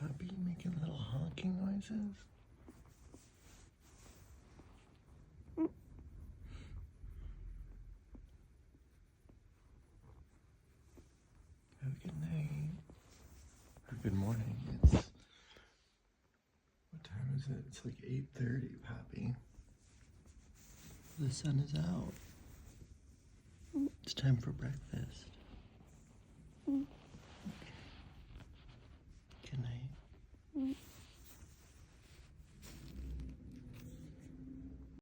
Puppy making little honking noises. Have a good night. Or good morning. What time is it? It's like 8:30, Poppy. The sun is out. It's time for breakfast. Okay. Good night.